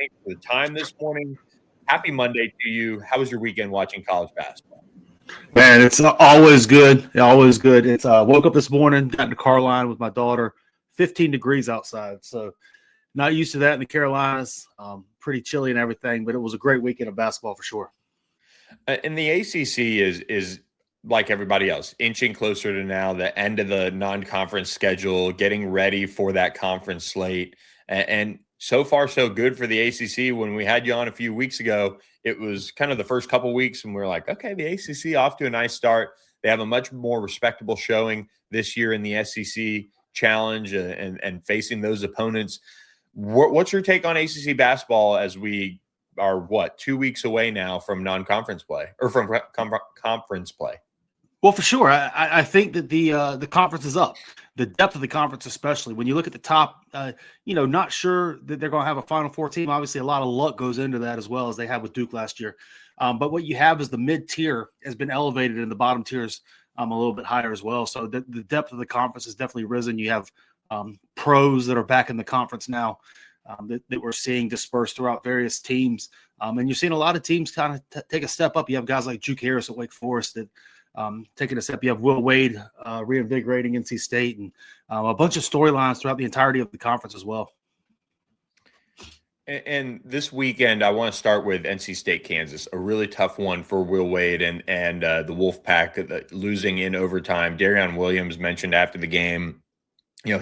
Thanks for the time this morning. Happy Monday to you. How was your weekend watching college basketball? Man, it's always good. Always good. It's woke up this morning, got in the car line with my daughter, 15 degrees outside. So not used to that in the Carolinas. Pretty chilly and everything, but it was a great weekend of basketball for sure. And the ACC is like everybody else, inching closer to now the end of the non-conference schedule, getting ready for that conference slate. And so far, so good for the ACC. When we had you on a few weeks ago, it was kind of the first couple of weeks, and we were like, okay, the ACC off to a nice start. They have a much more respectable showing this year in the SEC Challenge and facing those opponents. What's your take on ACC basketball as we are, 2 weeks away now from non-conference play or from conference play? Well, for sure. I think that the conference is up. The depth of the conference, especially when you look at the top, not sure that they're going to have a Final Four team. Obviously, a lot of luck goes into that as well as they had with Duke last year. But what you have is the mid-tier has been elevated and the bottom tiers a little bit higher as well. So the depth of the conference has definitely risen. You have pros that are back in the conference now that we're seeing dispersed throughout various teams. And you're seeing a lot of teams kind of take a step up. You have guys like Juke Harris at Wake Forest that taking a step. You have Will Wade reinvigorating NC State, and a bunch of storylines throughout the entirety of the conference as well. And this weekend, I want to start with NC State, Kansas, a really tough one for Will Wade and the Wolfpack, losing in overtime. Darion Williams mentioned after the game,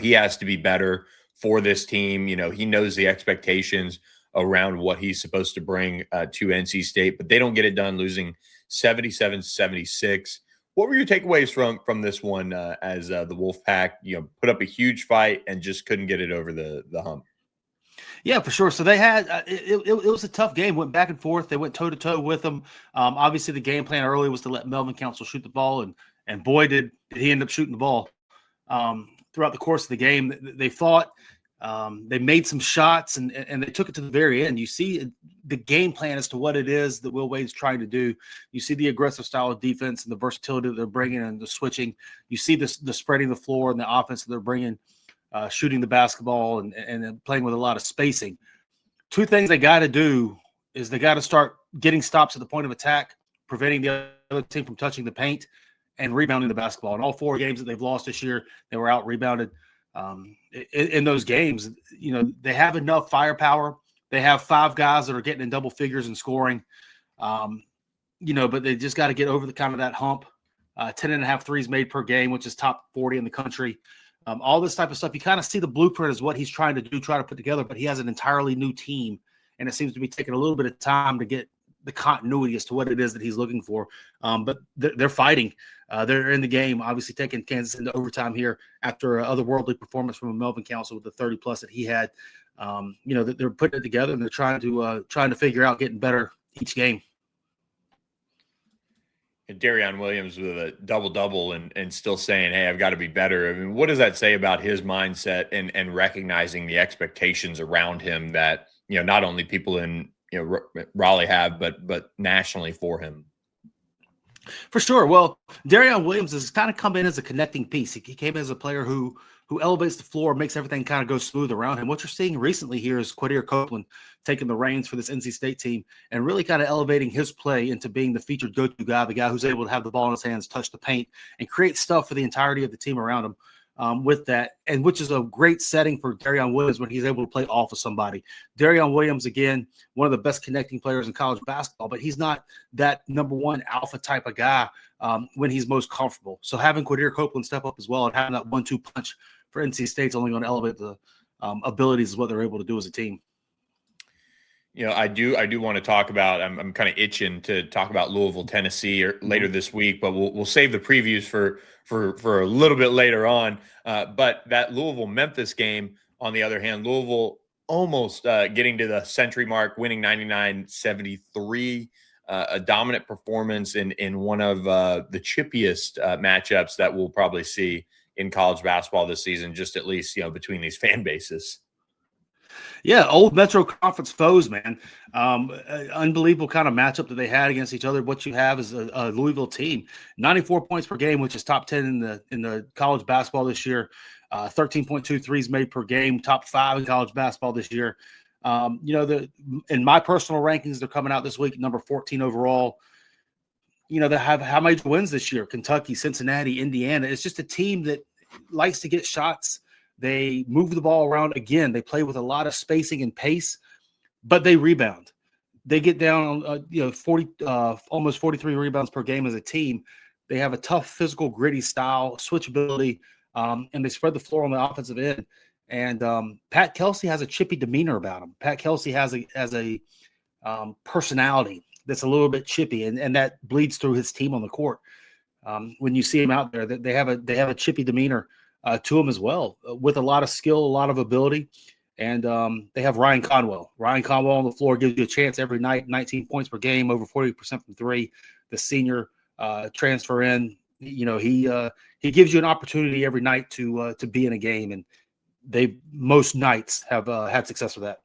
he has to be better for this team. He knows the expectations around what he's supposed to bring to NC State, but they don't get it done, losing 77-76. What were your takeaways from this one as the Wolfpack, put up a huge fight and just couldn't get it over the hump? Yeah, for sure. So they had it was a tough game. Went back and forth. They went toe to toe with them. Obviously, the game plan early was to let Melvin Council shoot the ball, and boy, did he end up shooting the ball. Throughout the course of the game, they fought. They made some shots, and they took it to the very end. You see the game plan as to what it is that Will Wade's trying to do. You see the aggressive style of defense and the versatility that they're bringing and the switching. You see the spreading the floor and the offense that they're bringing, shooting the basketball and playing with a lot of spacing. Two things they got to do is they got to start getting stops at the point of attack, preventing the other team from touching the paint, and rebounding the basketball. In all four games that they've lost this year, they were out rebounded. In those games, they have enough firepower. They have five guys that are getting in double figures and scoring, but they just got to get over the kind of that hump. 10.5 threes made per game, which is top 40 in the country. All this type of stuff. You kind of see the blueprint is what he's trying to do, try to put together, but he has an entirely new team, and it seems to be taking a little bit of time to get the continuity as to what it is that he's looking for. But they're fighting. They're in the game, obviously taking Kansas into overtime here after a otherworldly performance from a Melvin Council with the 30-plus that he had. That they're putting it together, and they're trying to figure out getting better each game. And Darion Williams with a double-double and still saying, hey, I've got to be better. I mean, what does that say about his mindset and recognizing the expectations around him that, not only people in Raleigh have, but nationally for him? For sure. Well, Darion Williams has kind of come in as a connecting piece. He came in as a player who elevates the floor, makes everything kind of go smooth around him. What you're seeing recently here is Quadir Copeland taking the reins for this NC State team and really kind of elevating his play into being the featured go-to guy, the guy who's able to have the ball in his hands, touch the paint, and create stuff for the entirety of the team around him. With that, and which is a great setting for Darion Williams when he's able to play off of somebody. Darion Williams, again, one of the best connecting players in college basketball, but he's not that number one alpha type of guy when he's most comfortable. So having Quadir Copeland step up as well and having that 1-2 punch for NC State's only going to elevate the abilities of what they're able to do as a team. I do want to talk about. I'm kind of itching to talk about Louisville, Tennessee, later this week, but we'll save the previews for a little bit later on. But that Louisville-Memphis game, on the other hand, Louisville almost getting to the century mark, winning 99-73, a dominant performance in one of the chippiest matchups that we'll probably see in college basketball this season, just at least between these fan bases. Yeah, old Metro Conference foes, man. Unbelievable kind of matchup that they had against each other. What you have is a Louisville team, 94 points per game, which is top 10 in the college basketball this year. 13.2 threes made per game, top 5 in college basketball this year. In my personal rankings, they're coming out this week, number 14 overall. They have how many wins this year? Kentucky, Cincinnati, Indiana. It's just a team that likes to get shots. They move the ball around. Again, they play with a lot of spacing and pace, but they rebound. They get down on 40, almost 43 rebounds per game as a team. They have a tough, physical, gritty style, switchability, and they spread the floor on the offensive end. And Pat Kelsey has a chippy demeanor about him. Pat Kelsey has a personality that's a little bit chippy, and that bleeds through his team on the court. When you see him out there, they have a chippy demeanor to him as well, with a lot of skill, a lot of ability. And they have Ryan Conwell. Ryan Conwell on the floor gives you a chance every night, 19 points per game, over 40% from three. The senior transfer in, he gives you an opportunity every night to be in a game, and they most nights have had success with that.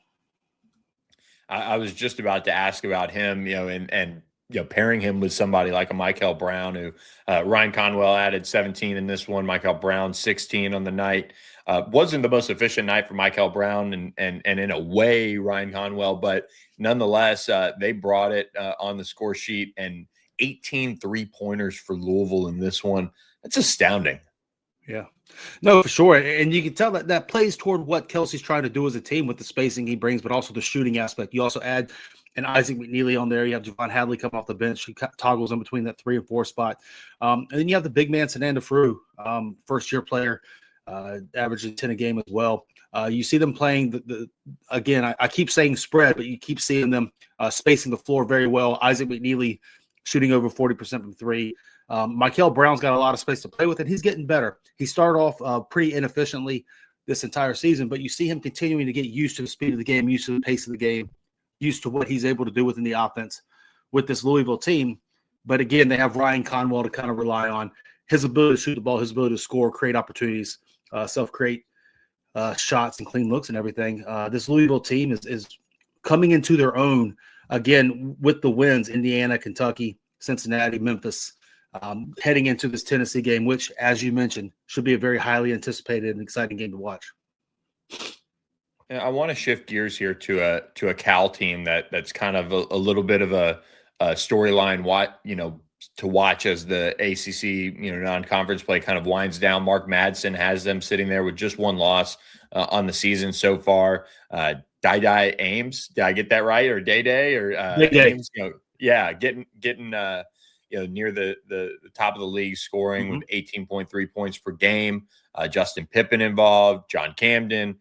I was just about to ask about him, and pairing him with somebody like a Michael Brown, who Ryan Conwell added 17 in this one. Michael Brown 16 on the night. Wasn't the most efficient night for Michael Brown and in a way Ryan Conwell, but nonetheless they brought it on the score sheet, and 18 3-pointers for Louisville in this one. That's astounding. Yeah, no, for sure. And you can tell that plays toward what Kelsey's trying to do as a team with the spacing he brings, but also the shooting aspect. You also add an Isaac McNeely on there. You have Javon Hadley come off the bench. He toggles in between that 3 and 4 spot. And then you have the big man, Sananda Frew, first-year player, averaging 10 a game as well. You see them playing again, I keep saying spread, but you keep seeing them spacing the floor very well. Isaac McNeely shooting over 40% from three. Michael Brown's got a lot of space to play with, and he's getting better. He started off pretty inefficiently this entire season, but you see him continuing to get used to the speed of the game, used to the pace of the game, used to what he's able to do within the offense with this Louisville team. But again, they have Ryan Conwell to kind of rely on, his ability to shoot the ball, his ability to score, create opportunities, self-create shots and clean looks and everything. This Louisville team is coming into their own, again, with the wins, Indiana, Kentucky, Cincinnati, Memphis, heading into this Tennessee game, which, as you mentioned, should be a very highly anticipated and exciting game to watch. I want to shift gears here to a Cal team that's kind of a little bit of a storyline. To watch as the ACC non-conference play kind of winds down. Mark Madsen has them sitting there with just one loss on the season so far. Day Ames, did I get that right? Or Day or Ames? Getting near the top of the league, scoring with 18.3 points per game. Justin Pippen involved, John Camden.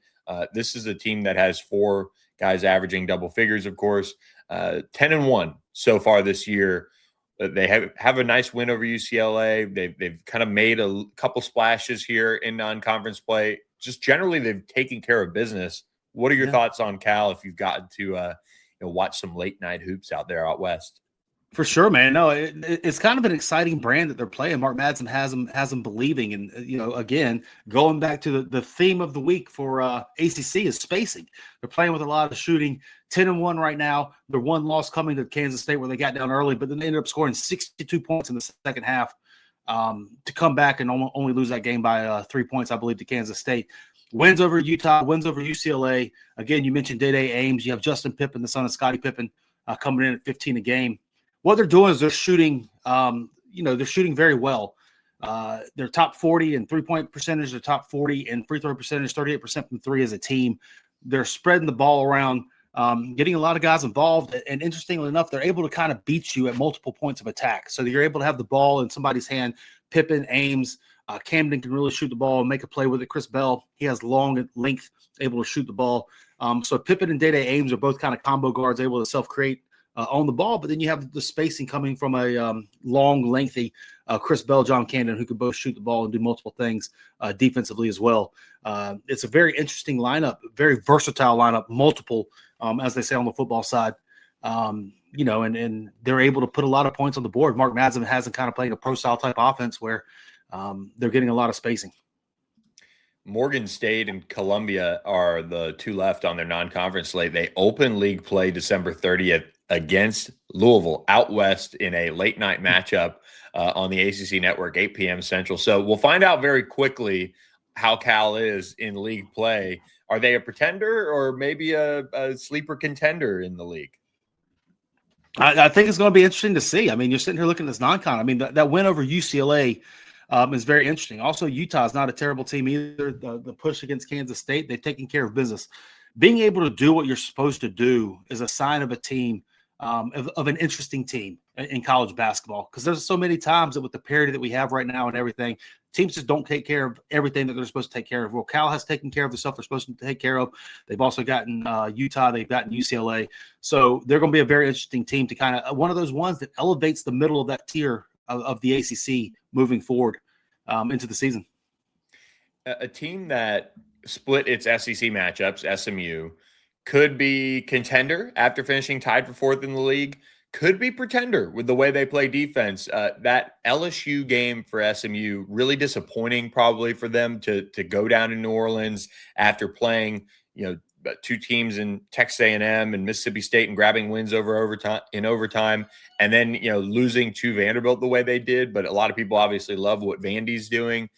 This is a team that has 4 guys averaging double figures, of course. 10-1 so far this year. They have a nice win over UCLA. They've kind of made a couple splashes here in non-conference play. Just generally, they've taken care of business. What are your thoughts on Cal if you've gotten to watch some late night hoops out there out west? For sure, man. No, it's kind of an exciting brand that they're playing. Mark Madsen has them believing, and again, going back to the theme of the week for ACC is spacing. They're playing with a lot of shooting. 10-1 right now. Their one loss coming to Kansas State, where they got down early, but then they ended up scoring 62 points in the second half to come back and only lose that game by 3 points, I believe, to Kansas State. Wins over Utah, wins over UCLA. Again, you mentioned Day Ames. You have Justin Pippen, the son of Scottie Pippen, coming in at 15 a game. What they're doing is they're shooting, they're shooting very well. They're top 40 in three-point percentage. They're top 40 in free throw percentage, 38% from three as a team. They're spreading the ball around, getting a lot of guys involved. And interestingly enough, they're able to kind of beat you at multiple points of attack. So you're able to have the ball in somebody's hand. Pippen, Ames, Camden can really shoot the ball and make a play with it. Chris Bell, he has long length, able to shoot the ball. So Pippen and Day Ames are both kind of combo guards, able to self-create on the ball, but then you have the spacing coming from a long, lengthy Chris Bell, John Camden, who could both shoot the ball and do multiple things defensively as well. It's a very interesting lineup, very versatile lineup, multiple, as they say on the football side. And they're able to put a lot of points on the board. Mark Madsen hasn't kind of played a pro-style type offense where they're getting a lot of spacing. Morgan State and Columbia are the 2 left on their non-conference slate. They open league play December 30th against Louisville out west in a late night matchup on the ACC network, 8 p.m. Central. So we'll find out very quickly how Cal is in league play Are they a pretender or maybe a sleeper contender in the league? I think it's going to be interesting to see. I mean, you're sitting here looking at this non-con. I mean, that win over UCLA is very interesting. Also, Utah is not a terrible team either. The push against Kansas State, they've taken care of business. Being able to do what you're supposed to do is a sign of a team, of an interesting team in college basketball, because there's so many times that with the parity that we have right now and everything, teams just don't take care of everything that they're supposed to take care of. Well, Cal has taken care of the stuff they're supposed to take care of. They've also gotten Utah. They've gotten UCLA. So they're going to be a very interesting team to kind of one of those ones that elevates the middle of that tier of the ACC moving forward into the season. A team that split its SEC matchups, SMU, could be contender after finishing tied for fourth in the league, could be pretender with the way they play defense. That LSU game for SMU, really disappointing probably for them to go down to New Orleans after playing, two teams in Texas A&M and Mississippi State and grabbing wins overtime, and then, losing to Vanderbilt the way they did. But a lot of people obviously love what Vandy's doing.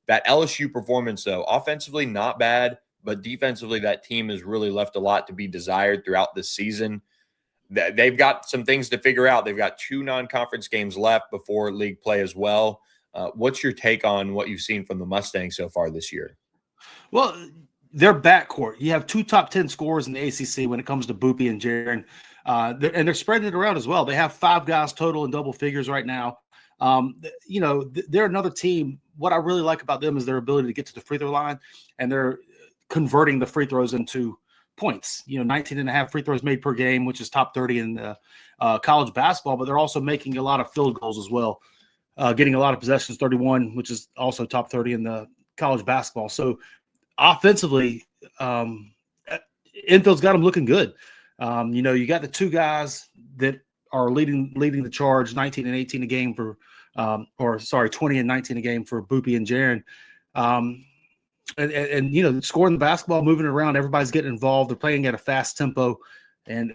That LSU performance, though, offensively not bad, but defensively that team has really left a lot to be desired throughout this season. They've got some things to figure out. They've got 2 non-conference games left before league play as well. What's your take on what you've seen from the Mustangs so far this year? Well, their backcourt, you have 2 top 10 scorers in the ACC when it comes to Boopy and Jaren, and they're spreading it around as well. They have 5 guys total in double figures right now. They're another team. What I really like about them is their ability to get to the free throw line, and they're converting the free throws into points. 19 and a half free throws made per game, which is top 30 in college basketball, but they're also making a lot of field goals as well, getting a lot of possessions, 31, which is also top 30 in the college basketball. So offensively, infield's got them looking good. You got the 2 guys that are leading the charge, 19 and 18 a game for 20 and 19 a game for Boopy and Jaren. And scoring the basketball, moving around, everybody's getting involved. They're playing at a fast tempo, and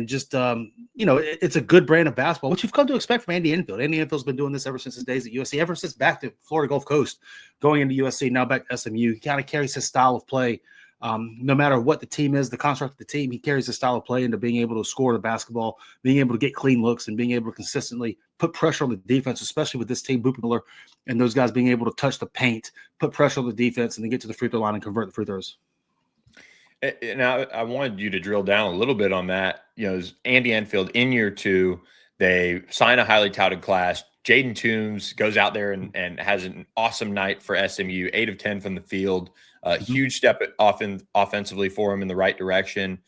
just it's a good brand of basketball, which you've come to expect from Andy Enfield. Andy Enfield's been doing this ever since his days at USC, ever since back to Florida Gulf Coast, going into USC, now back to SMU. He kind of carries his style of play. No matter what the team is, the construct of the team, he carries his style of play into being able to score the basketball, being able to get clean looks, and being able to consistently put pressure on the defense, especially with this team, Boopy Miller, and those guys being able to touch the paint, put pressure on the defense, and then get to the free throw line and convert the free throws. And I wanted you to drill down a little bit on that. Andy Enfield in year 2, they sign a highly touted class. Jaden Toombs goes out there and has an awesome night for SMU, 8 of 10 from the field. Huge step offensively for him in the right direction.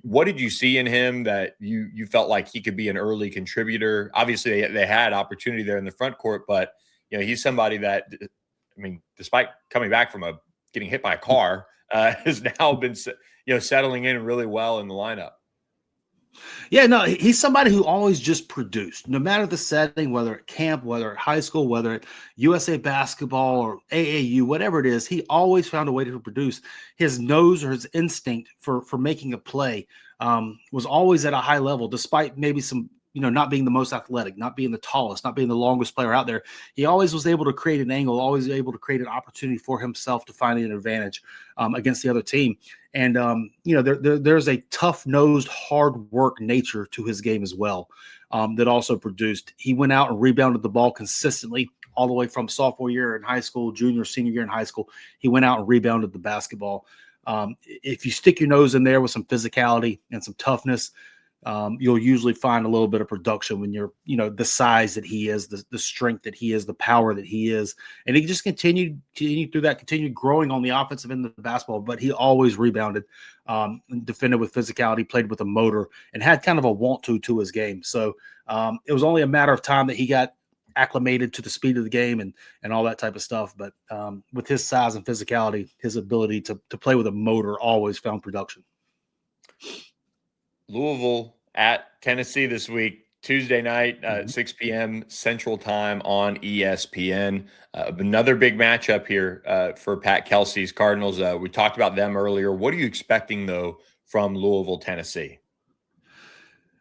What did you see in him that you felt like he could be an early contributor? Obviously, they had opportunity there in the front court, but he's somebody that, despite coming back from getting hit by a car, has now been settling in really well in the lineup. Yeah, no, he's somebody who always just produced, no matter the setting, whether at camp, whether at high school, whether at USA Basketball or AAU, whatever it is, he always found a way to produce. His nose or his instinct for making a play was always at a high level, despite maybe some, not being the most athletic, not being the tallest, not being the longest player out there. He always was able to create an angle, always able to create an opportunity for himself to find an advantage against the other team. And, there's a tough-nosed, hard work nature to his game as well that also produced. He went out and rebounded the ball consistently all the way from sophomore year in high school, junior, senior year in high school. He went out and rebounded the basketball. If you stick your nose in there with some physicality and some toughness, you'll usually find a little bit of production when you're, the size that he is, the strength that he is, the power that he is. And he just continued growing on the offensive end of the basketball, but he always rebounded, and defended with physicality, played with a motor, and had kind of a want to his game. So it was only a matter of time that he got acclimated to the speed of the game and all that type of stuff. But with his size and physicality, his ability to play with a motor always found production. Louisville at Tennessee this week, Tuesday night, 6 p.m. Central Time on ESPN. Another big matchup here for Pat Kelsey's Cardinals. We talked about them earlier. What are you expecting, though, from Louisville, Tennessee?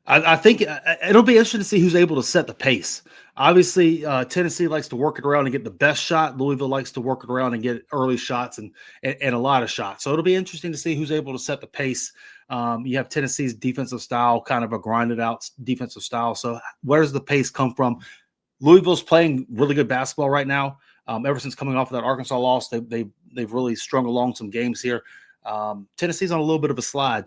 I think it'll be interesting to see who's able to set the pace. Obviously, Tennessee likes to work it around and get the best shot. Louisville likes to work it around and get early shots and a lot of shots. So it'll be interesting to see who's able to set the pace. You have Tennessee's defensive style, kind of a grinded out defensive style. So where does the pace come from? Louisville's playing really good basketball right now. Ever since coming off of that Arkansas loss, they've really strung along some games here. Tennessee's on a little bit of a slide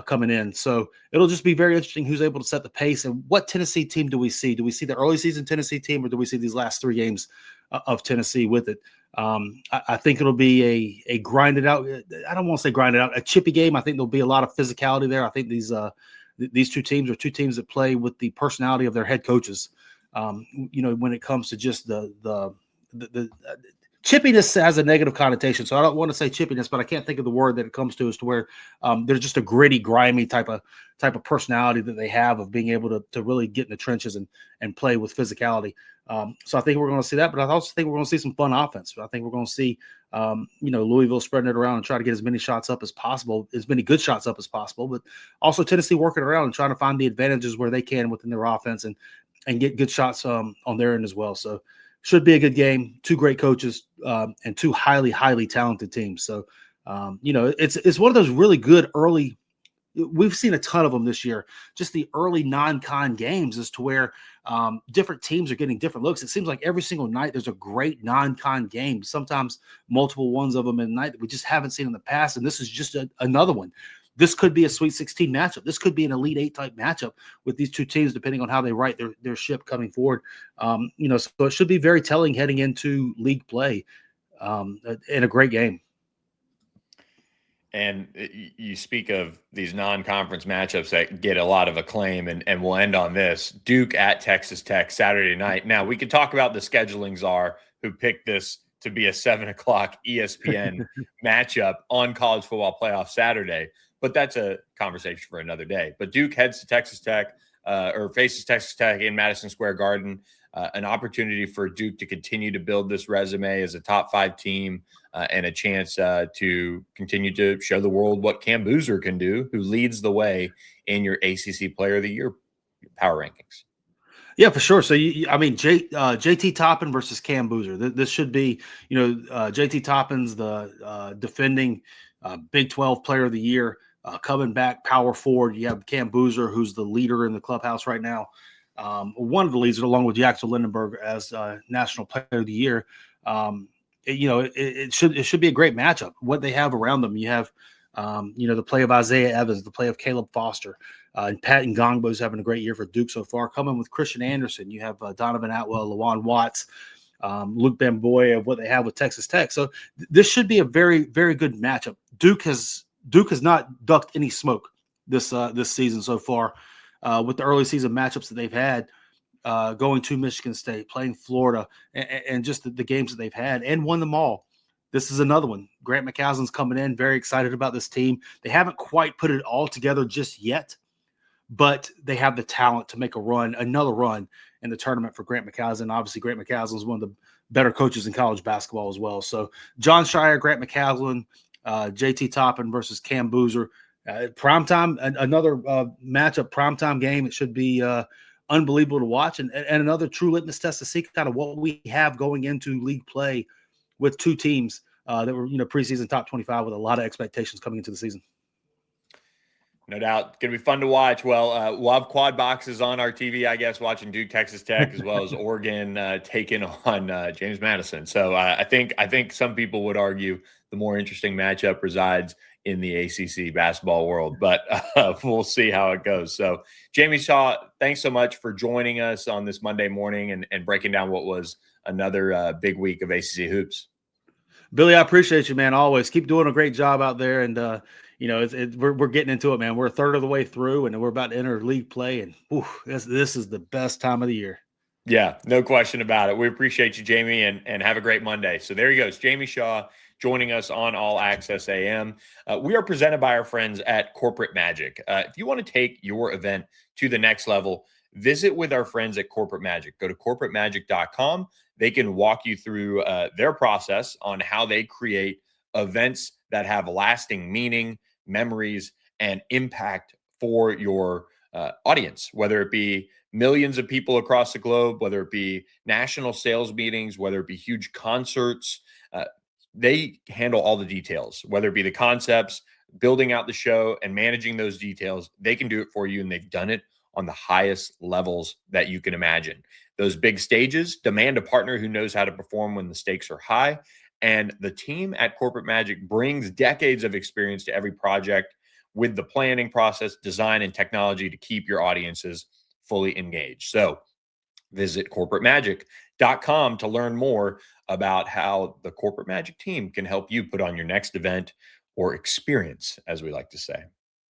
coming in. So it'll just be very interesting who's able to set the pace and what Tennessee team do we see? Do we see the early season Tennessee team or do we see these last 3 games of Tennessee with it? I think it'll be a grinded out. I don't want to say grinded out, a chippy game. I think there'll be a lot of physicality there. I think these 2 teams are 2 teams that play with the personality of their head coaches. When it comes to just the chippiness has a negative connotation, so I don't want to say chippiness, but I can't think of the word that it comes to as to where there's just a gritty, grimy type of personality that they have of being able to really get in the trenches and play with physicality. So I think we're going to see that, but I also think we're going to see some fun offense. I think we're going to see Louisville spreading it around and try to get as many shots up as possible, as many good shots up as possible, but also Tennessee working around and trying to find the advantages where they can within their offense and get good shots on their end as well. So should be a good game. 2 great coaches and 2 highly, highly talented teams. So, it's one of those really good early. We've seen a ton of them this year. Just the early non-con games as to where different teams are getting different looks. It seems like every single night there's a great non-con game. Sometimes multiple ones of them in the night that we just haven't seen in the past. And this is just another one. This could be a Sweet 16 matchup. This could be an Elite 8 type matchup with these 2 teams, depending on how they right their ship coming forward. So it should be very telling heading into league play in a great game. And you speak of these non-conference matchups that get a lot of acclaim, and we'll end on this. Duke at Texas Tech Saturday night. Now, we could talk about the scheduling czar who picked this to be a 7 o'clock ESPN matchup on college football playoff Saturday. But that's a conversation for another day. But Duke heads to Texas Tech or faces Texas Tech in Madison Square Garden. An opportunity for Duke to continue to build this resume as a top 5 team and a chance to continue to show the world what Cam Boozer can do, who leads the way in your ACC Player of the Year power rankings. Yeah, for sure. So, JT Toppin versus Cam Boozer. This should be, JT Toppin's the defending Big 12 Player of the Year. Coming back, power forward. You have Cam Boozer, who's the leader in the clubhouse right now. One of the leaders, along with Jackson Lindenberg as National Player of the Year. It should be a great matchup. What they have around them, you have, the play of Isaiah Evans, the play of Caleb Foster, and Pat Ngongbo's having a great year for Duke so far. Coming with Christian Anderson, you have Donovan Atwell, Lawan Watts, Luke Bamboy of what they have with Texas Tech. So this should be a very, very good matchup. Duke has not ducked any smoke this season so far with the early season matchups that they've had, going to Michigan State, playing Florida, and just the games that they've had and won them all. This is another one. Grant McCaslin's coming in, very excited about this team. They haven't quite put it all together just yet, but they have the talent to make another run in the tournament for Grant McCaslin. Obviously, Grant McCaslin is one of the better coaches in college basketball as well. So John Shire, Grant McCaslin, JT Toppin versus Cam Boozer. Primetime, another matchup, primetime game. It should be unbelievable to watch and another true litmus test to see kind of what we have going into league play with 2 teams that were, preseason top 25 with a lot of expectations coming into the season. No doubt. Going to be fun to watch. Well, we'll have quad boxes on our TV, I guess, watching Duke, Texas Tech, as well as Oregon taking on James Madison. So I think some people would argue the more interesting matchup resides in the ACC basketball world, but we'll see how it goes. So Jamie Shaw, thanks so much for joining us on this Monday morning and breaking down what was another big week of ACC hoops. Billy, I appreciate you, man. Always keep doing a great job out there. And, we're getting into it, man. We're a third of the way through and we're about to enter league play. And this is the best time of the year. Yeah, no question about it. We appreciate you, Jamie, and have a great Monday. So there he goes, Jamie Shaw, joining us on All Access AM. We are presented by our friends at Corporate Magic. If you want to take your event to the next level, visit with our friends at Corporate Magic. Go to corporatemagic.com. They can walk you through their process on how they create events that have lasting meaning, memories, and impact for your audience, whether it be millions of people across the globe, whether it be national sales meetings, whether it be huge concerts. They handle all the details, whether it be the concepts, building out the show, and managing those details. They can do it for you, and they've done it on the highest levels that you can imagine. Those big stages demand a partner who knows how to perform when the stakes are high. And the team at Corporate Magic brings decades of experience to every project with the planning process, design, and technology to keep your audiences fully engaged. So visit corporatemagic.com to learn more about how the Corporate Magic team can help you put on your next event or experience, as we like to say.